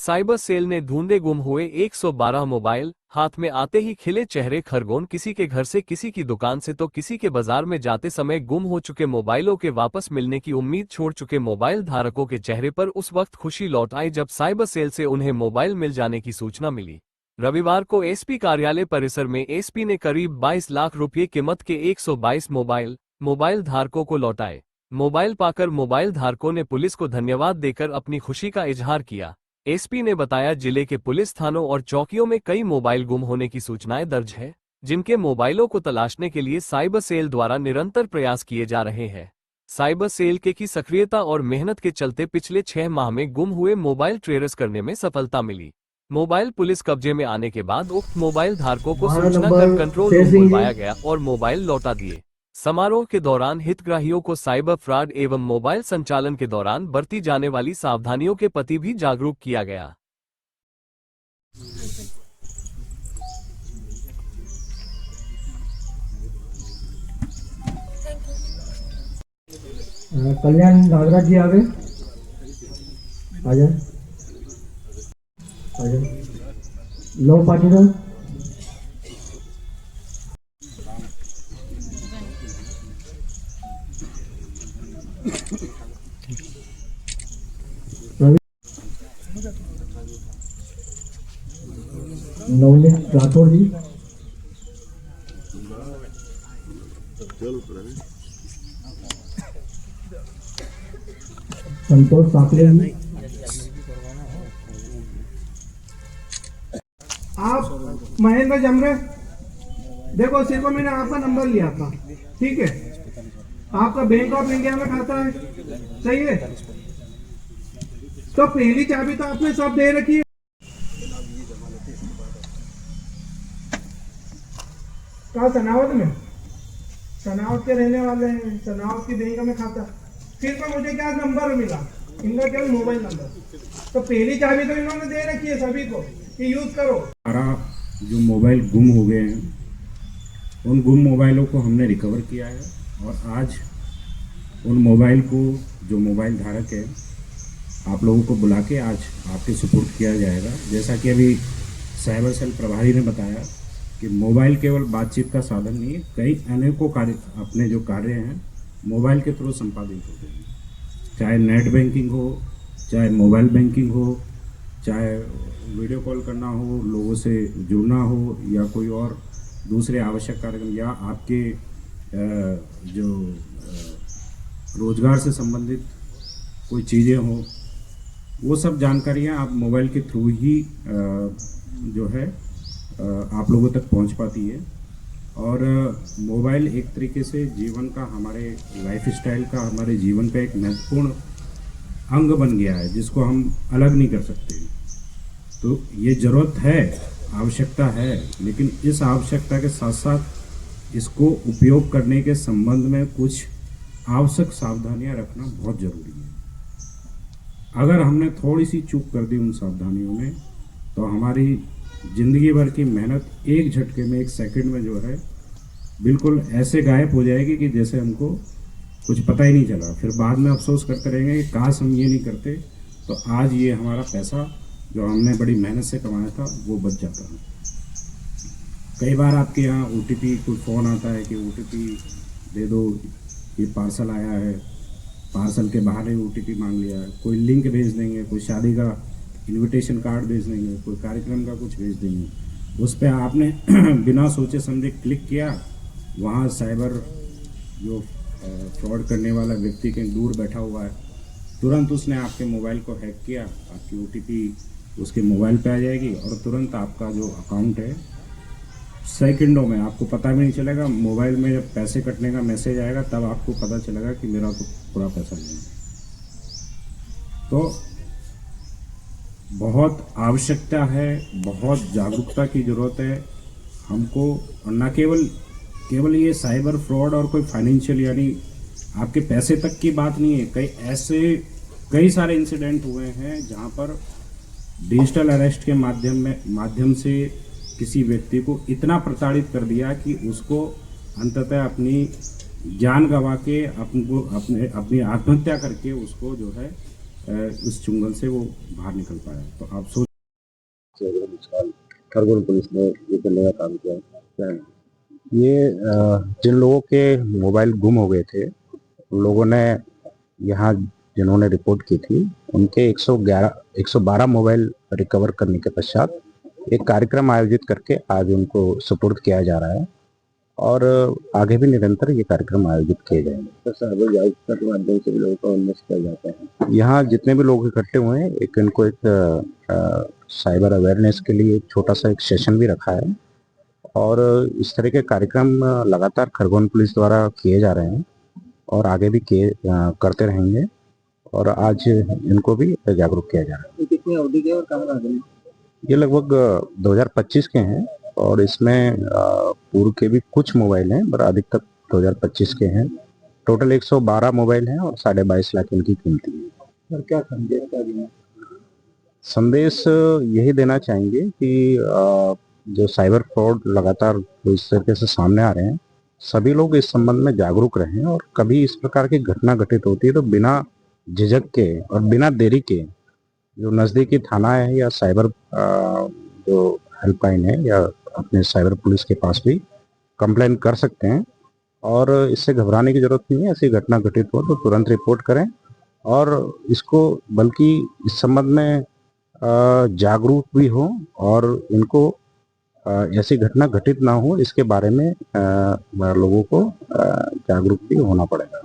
Cyber cell ने ढूंढे गुम हुए 112 मोबाइल। हाथ में आते ही खिले चेहरे खरगोन, किसी के घर से, किसी की दुकान से, तो किसी के बाजार में जाते समय गुम हो चुके मोबाइलों के वापस मिलने की उम्मीद छोड़ चुके मोबाइल धारकों के चेहरे पर उस वक्त खुशी लौट आई जब साइबर सेल से उन्हें मोबाइल मिल जाने की सूचना मिली। रविवार को एसपी कार्यालय परिसर में एसपी ने करीब 22 लाख रुपये कीमत के 122 मोबाइल धारकों को लौटाए। मोबाइल पाकर मोबाइल धारकों ने पुलिस को धन्यवाद देकर अपनी खुशी का इजहार किया। एसपी ने बताया, जिले के पुलिस थानों और चौकियों में कई मोबाइल गुम होने की सूचनाएं दर्ज है, जिनके मोबाइलों को तलाशने के लिए साइबर सेल द्वारा निरंतर प्रयास किए जा रहे हैं। साइबर सेल की सक्रियता और मेहनत के चलते पिछले 6 माह में गुम हुए मोबाइल ट्रेस करने में सफलता मिली। मोबाइल पुलिस कब्जे में आने के बाद उक्त मोबाइल धारकों को सूचना कर कंट्रोल रूम बुलवाया गया और मोबाइल लौटा दिए। समारोह के दौरान हितग्राहियों को साइबर फ्रॉड एवं मोबाइल संचालन के दौरान बरती जाने वाली सावधानियों के प्रति भी जागरूक किया गया। कल्याण नागराज जी आगे आ जाए, लो पाटीदार नवनीत राठौर जी, संतोष साकले जी, आप महेंद्र जमरे, देखो सिर्फ मैंने आपका नंबर लिया था, ठीक है, आपका बैंक ऑफ इंडिया में खाता है, सही है, तो पहली चाबी तो आपने सब दे रखी है। कहा सनावत में, सनावत के रहने वाले हैं, सनावत की बैंक में खाता, फिर तो मुझे क्या नंबर मिला, इनका क्या मोबाइल नंबर, तो पहली चाबी तो इन्होंने दे रखी है सभी को कि यूज करो। हमारा जो मोबाइल गुम हो गए हैं, उन गुम मोबाइलों को हमने रिकवर किया है और आज उन मोबाइल को जो मोबाइल धारक है आप लोगों को बुला के आज आपके सुपुर्द किया जाएगा। जैसा कि अभी साइबर सेल प्रभारी ने बताया कि मोबाइल केवल बातचीत का साधन नहीं है, कई अनेकों कार्य, अपने जो कार्य हैं मोबाइल के थ्रू संपादित होते हैं, चाहे नेट बैंकिंग हो, चाहे मोबाइल बैंकिंग हो, चाहे वीडियो कॉल करना हो, लोगों से जुड़ना हो, या कोई और दूसरे आवश्यक कार्यक्रम, या आपके जो रोजगार से संबंधित कोई चीज़ें हो, वो सब जानकारियाँ आप मोबाइल के थ्रू ही जो है आप लोगों तक पहुंच पाती है। और मोबाइल एक तरीके से जीवन का, हमारे लाइफ स्टाइल का, हमारे जीवन का एक महत्वपूर्ण अंग बन गया है जिसको हम अलग नहीं कर सकते। तो ये ज़रूरत है, आवश्यकता है, लेकिन इस आवश्यकता के साथ साथ इसको उपयोग करने के संबंध में कुछ आवश्यक सावधानियां रखना बहुत ज़रूरी है। अगर हमने थोड़ी सी चूक कर दी उन सावधानियों में, तो हमारी ज़िंदगी भर की मेहनत एक झटके में, एक सेकंड में जो है बिल्कुल ऐसे गायब हो जाएगी कि जैसे हमको कुछ पता ही नहीं चला। फिर बाद में अफसोस करते रहेंगे कि काश हम ये नहीं करते तो आज ये हमारा पैसा जो हमने बड़ी मेहनत से कमाया था वो बच जाता है। कई बार आपके यहाँ OTP कोई फ़ोन आता है कि OTP दे दो, ये पार्सल आया है, पार्सल के बहाने OTP मांग लिया है, कोई लिंक भेज देंगे, कोई शादी का इनविटेशन कार्ड भेज देंगे, कोई कार्यक्रम का कुछ भेज देंगे, उस पर आपने बिना सोचे समझे क्लिक किया, वहाँ साइबर जो फ्रॉड करने वाला व्यक्ति के दूर बैठा हुआ है, तुरंत उसने आपके मोबाइल को हैक किया, आपकी OTP उसके मोबाइल पे आ जाएगी और तुरंत आपका जो अकाउंट है सेकंडों में, आपको पता भी नहीं चलेगा, मोबाइल में जब पैसे कटने का मैसेज आएगा तब आपको पता चलेगा कि मेरा तो पूरा पैसा नहीं है। तो बहुत आवश्यकता है, बहुत जागरूकता की ज़रूरत है हमको, और न केवल ये साइबर फ्रॉड और कोई फाइनेंशियल यानी आपके पैसे तक की बात नहीं है। कई सारे इंसिडेंट हुए हैं जहाँ पर डिजिटल अरेस्ट के माध्यम से किसी व्यक्ति को इतना प्रताड़ित कर दिया कि उसको अंततः अपनी जान गंवा के अपनी आत्महत्या करके उसको जो है उस चुंगल से वो बाहर निकल पाया। तो आप सोच खरगोन पुलिस ने ये करने का काम किया क्या है? ये जिन लोगों के मोबाइल गुम हो गए थे उन लोगों ने यहाँ जिन्होंने रिपोर्ट की थी उनके 112 मोबाइल रिकवर करने के पश्चात एक कार्यक्रम आयोजित करके आज उनको सुपुर्द किया जा रहा है और आगे भी निरंतर ये कार्यक्रम आयोजित किए जाएंगे। तो साइबर जागरूकता के माध्यम से भी लोगों को उन्नत किया जाता है। यहाँ जितने भी लोग इकट्ठे हुए हैं इनको एक साइबर अवेयरनेस के लिए एक छोटा सा एक सेशन भी रखा है और इस तरह के कार्यक्रम लगातार खरगोन पुलिस द्वारा किए जा रहे हैं और आगे भी करते रहेंगे और आज इनको भी जागरूक किया जा रहा है। कितनी अवधि के और कहाँ आगे? ये लगभग 2025 के हैं और इसमें पूर्व के भी कुछ मोबाइल हैं पर अधिकतर 2025 के हैं। टोटल 112 मोबाइल हैं और 22.5 लाख इनकी कीमती है। और क्या संदेश क्या देना? संदेश यही देना चाहेंगे कि जो साइबर फ्रॉड लगातार इस तरीके से सामने आ रहे हैं सभी लोग इस संबंध में जागरूक रहें और कभी इस प्रकार की घटना घटित होती है तो बिना झिझक के और बिना देरी के जो नज़दीकी थाना है या साइबर जो हेल्पलाइन है या अपने साइबर पुलिस के पास भी कंप्लेन कर सकते हैं और इससे घबराने की जरूरत नहीं है। ऐसी घटना घटित हो तो तुरंत रिपोर्ट करें और इसको बल्कि इस संबंध में जागरूक भी हो और इनको ऐसी घटना घटित ना हो इसके बारे में लोगों को जागरूक भी होना पड़ेगा।